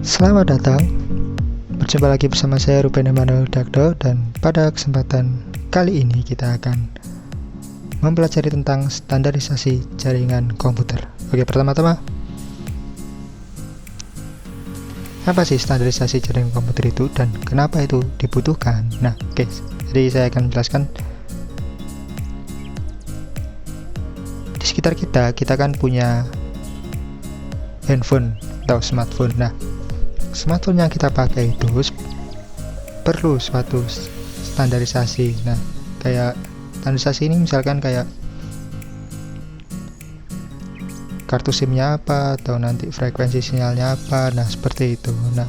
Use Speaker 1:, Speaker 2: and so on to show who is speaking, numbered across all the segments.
Speaker 1: Selamat datang, berjumpa lagi bersama saya Ruben Emanuel Dagdo. Dan pada kesempatan kali ini kita akan mempelajari tentang standarisasi jaringan komputer. Oke, pertama-tama, apa sih standarisasi jaringan komputer itu dan kenapa itu dibutuhkan? Nah, oke, jadi saya akan menjelaskan. Di sekitar kita kan punya handphone atau smartphone. Nah, smartphone yang kita pakai itu perlu suatu standarisasi. Nah, kayak standarisasi ini misalkan kayak kartu SIM-nya apa, atau nanti frekuensi sinyalnya apa. Nah, seperti itu. Nah,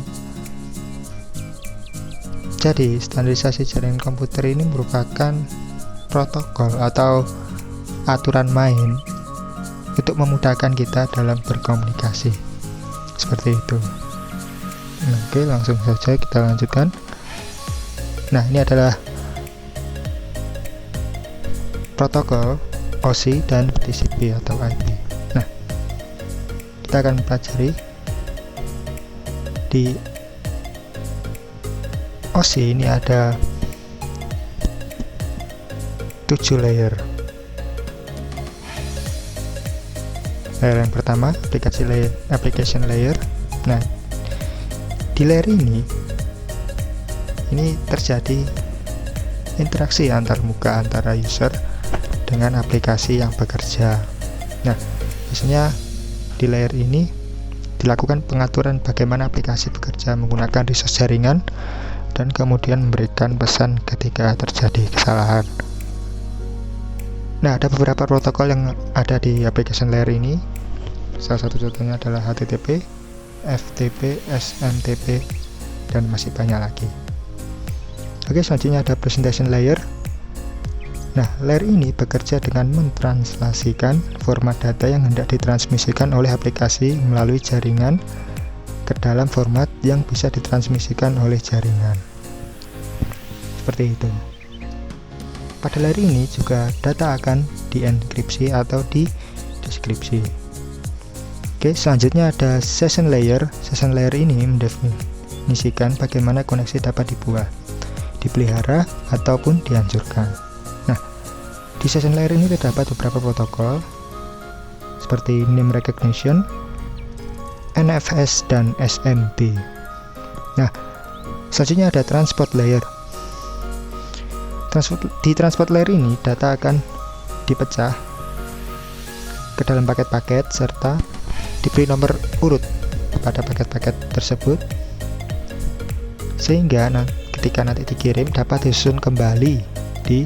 Speaker 1: jadi standarisasi jaringan komputer ini merupakan protokol atau aturan main untuk memudahkan kita dalam berkomunikasi. Seperti itu. Oke, langsung saja kita lanjutkan. Nah, ini adalah protokol OSI dan TCP atau IP. Nah, kita akan pelajari di OSI ini ada 7 layer. Layer yang pertama, application layer. Nah, di layer ini terjadi interaksi antar muka antara user dengan aplikasi yang bekerja. Nah, biasanya di layer ini dilakukan pengaturan bagaimana aplikasi bekerja menggunakan resource jaringan dan kemudian memberikan pesan ketika terjadi kesalahan. Nah, ada beberapa protokol yang ada di application layer ini. Salah satu contohnya adalah HTTP, FTP, SMTP, dan masih banyak lagi. Oke, selanjutnya ada presentation layer. Nah, layer ini bekerja dengan mentranslasikan format data yang hendak ditransmisikan oleh aplikasi melalui jaringan ke dalam format yang bisa ditransmisikan oleh jaringan. Seperti itu. Pada layer ini juga data akan dienkripsi atau dideskripsi. Oke, selanjutnya ada session layer. Session layer ini mendefinisikan bagaimana koneksi dapat dibuat, dipelihara, ataupun dihancurkan. Nah, di session layer ini terdapat beberapa protokol seperti name recognition, NFS, dan SMB. Nah, selanjutnya ada transport layer. Di transport layer ini data akan dipecah ke dalam paket-paket serta diberi nomor urut pada paket-paket tersebut sehingga ketika nanti dikirim dapat disusun kembali di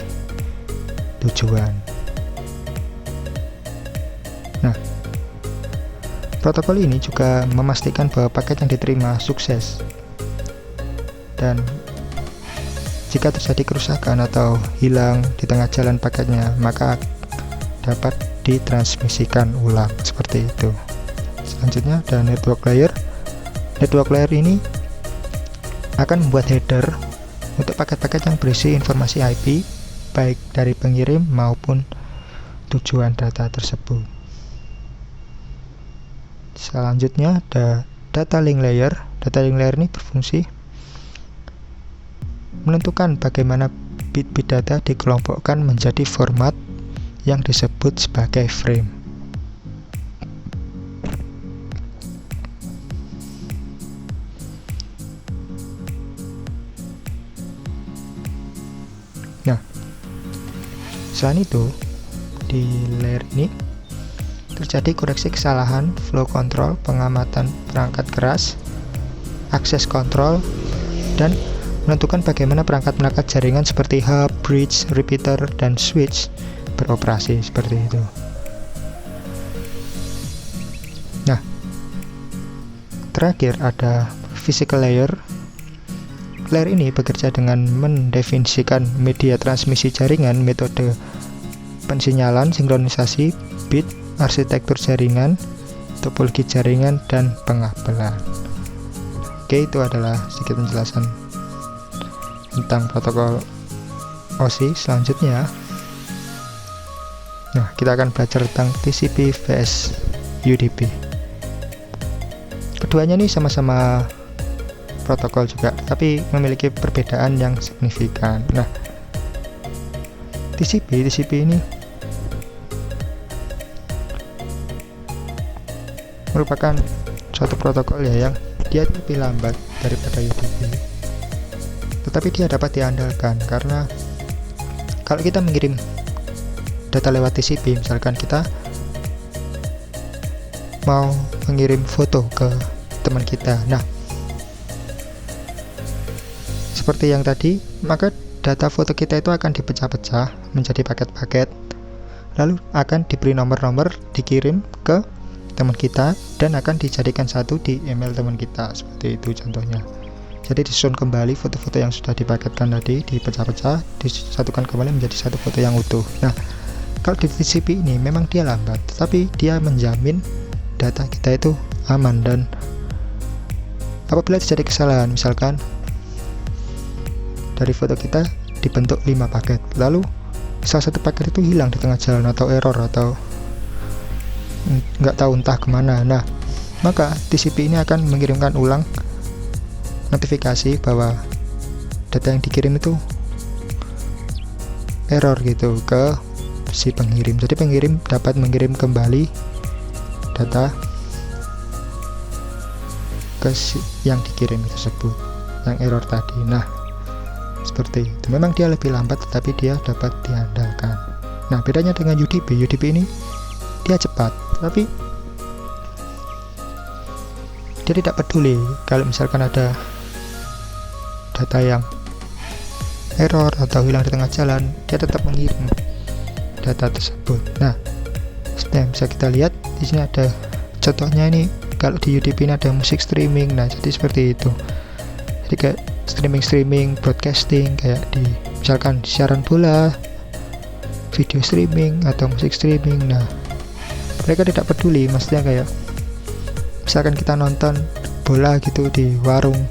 Speaker 1: tujuan. Nah, protokol ini juga memastikan bahwa paket yang diterima sukses, dan jika terjadi kerusakan atau hilang di tengah jalan paketnya, maka dapat ditransmisikan ulang. Seperti itu. Selanjutnya ada network layer. Network layer ini akan membuat header untuk paket-paket yang berisi informasi IP, baik dari pengirim maupun tujuan data tersebut. Selanjutnya ada data link layer. Data link layer ini berfungsi menentukan bagaimana bit-bit data dikelompokkan menjadi format yang disebut sebagai frame. Nah, selain itu, di layer ini terjadi koreksi kesalahan, flow control, pengamatan perangkat keras, akses control, dan menentukan bagaimana perangkat-perangkat jaringan seperti hub, bridge, repeater, dan switch beroperasi. Seperti itu. Nah, terakhir ada physical layer. Layer ini bekerja dengan mendefinisikan media transmisi jaringan, metode pensinyalan, sinkronisasi bit, arsitektur jaringan, topologi jaringan, dan pengabelan. Oke, itu adalah sedikit penjelasan tentang protokol OSI. Selanjutnya, nah, kita akan belajar tentang TCP vs UDP. Keduanya ini sama-sama protokol juga, tapi memiliki perbedaan yang signifikan. Nah, TCP ini merupakan suatu protokol ya yang dia lebih lambat daripada UDP, tetapi dia dapat diandalkan karena kalau kita mengirim data lewat TCP, misalkan kita mau mengirim foto ke teman kita, nah seperti yang tadi, maka data foto kita itu akan dipecah-pecah menjadi paket-paket, lalu akan diberi nomor-nomor, dikirim ke teman kita, dan akan dijadikan satu di email teman kita. Seperti itu contohnya. Jadi disusun kembali foto-foto yang sudah dipaketkan tadi, dipecah-pecah, disatukan kembali menjadi satu foto yang utuh. Nah, kalau di TCP ini memang dia lambat, tetapi dia menjamin data kita itu aman, dan apabila terjadi kesalahan, misalkan dari foto kita dibentuk 5 paket, lalu salah satu paket itu hilang di tengah jalan atau error atau nggak tahu entah kemana, nah maka TCP ini akan mengirimkan ulang notifikasi bahwa data yang dikirim itu error gitu ke si pengirim. Jadi pengirim dapat mengirim kembali data ke yang dikirim tersebut, yang error tadi. Nah, seperti itu. Memang dia lebih lambat, tetapi dia dapat diandalkan. Nah, bedanya dengan UDP ini dia cepat, tapi dia tidak peduli kalau misalkan ada data yang error atau hilang di tengah jalan, dia tetap mengirim data tersebut. Nah, seperti yang bisa kita lihat di sini ada contohnya ini. Kalau di UDP ini ada musik streaming, nah jadi seperti itu. Jadi kayak streaming broadcasting, kayak di misalkan siaran bola, video streaming atau musik streaming. Nah, mereka tidak peduli, maksudnya kayak misalkan kita nonton bola gitu di warung,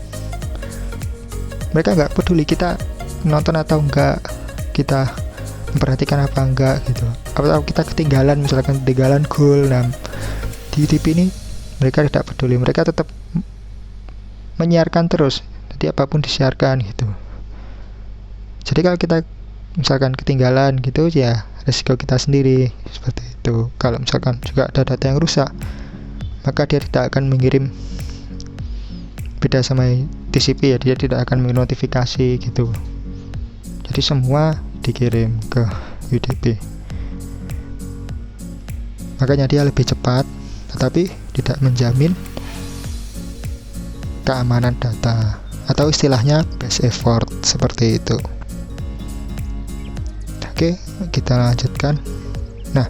Speaker 1: mereka nggak peduli kita nonton atau enggak, kita memperhatikan apa enggak gitu, atau kita ketinggalan, misalkan ketinggalan gol. Nah, di UDP ini mereka tidak peduli, mereka tetap menyiarkan terus, jadi apapun disiarkan gitu. Jadi kalau kita misalkan ketinggalan gitu, ya resiko kita sendiri, seperti itu. Kalau misalkan juga ada data yang rusak, maka dia tidak akan mengirim, beda sama TCP ya, dia tidak akan mengirim notifikasi gitu. Jadi semua dikirim ke UDP, makanya dia lebih cepat, tetapi tidak menjamin keamanan data, atau istilahnya best effort, seperti itu. Oke, kita lanjutkan. Nah,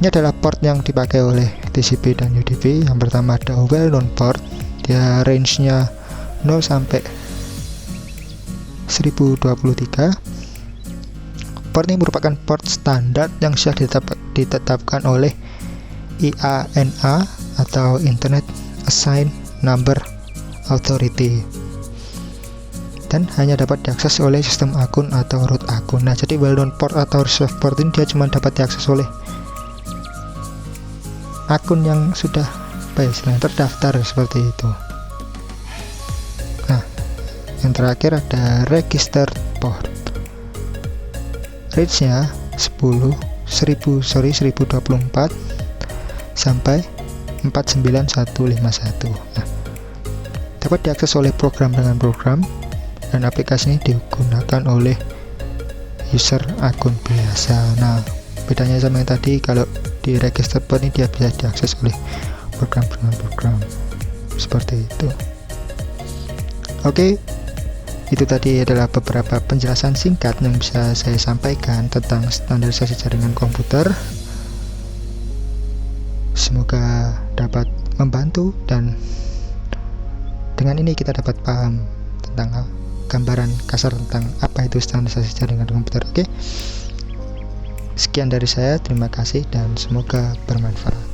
Speaker 1: ini adalah port yang dipakai oleh TCP dan UDP. Yang pertama ada well-known port, dia range-nya 0 sampai 1023. Port ini merupakan port standar yang sudah ditetapkan oleh IANA atau Internet Assigned Number Authority, dan hanya dapat diakses oleh sistem akun atau root akun. Nah, jadi well-known port atau reserved port ini dia cuma dapat diakses oleh akun yang sudah terdaftar, seperti itu. Nah, yang terakhir ada registered port, range-nya 1024 sampai 49151. Nah, dapat diakses oleh program dengan program, dan aplikasi ini digunakan oleh user akun biasa. Nah, bedanya sama yang tadi, kalau di register port ini dia bisa diakses oleh program dengan program, seperti itu. Oke, itu tadi adalah beberapa penjelasan singkat yang bisa saya sampaikan tentang standarisasi jaringan komputer. Semoga dapat membantu, dan dengan ini kita dapat paham tentang gambaran kasar tentang apa itu standarisasi jaringan komputer. Oke, sekian dari saya, terima kasih dan semoga bermanfaat.